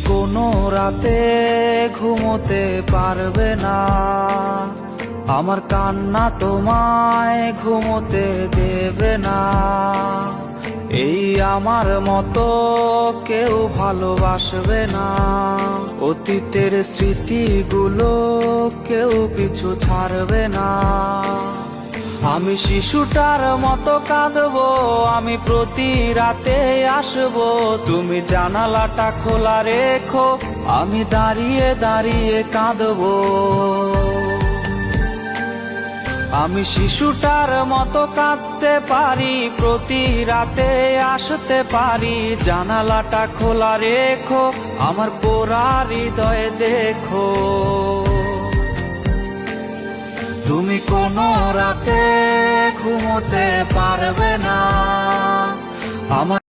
কোনো রাতে ঘুমোতে পারবে না, আমার কান্না তোমায় ঘুমোতে দেবে না। এই আমার মতো কেউ ভালোবাসবে না, অতীতের স্মৃতিগুলো কেউ পিছু ছাড়বে না। আমি শিশুটার মতো কাঁদবো, আমি প্রতি রাতে আসবো, তুমি জানালাটা খোলা রেখো, আমি দাঁড়িয়ে দাঁড়িয়ে কাঁদবো। আমি শিশুটার মতো কাঁদতে পারি, প্রতি রাতে আসতে পারি, জানালাটা খোলা রেখো, আমার পোড়া হৃদয়ে দেখো। তুমি কোনো রাতে ঘুমোতে পারবে না, আমার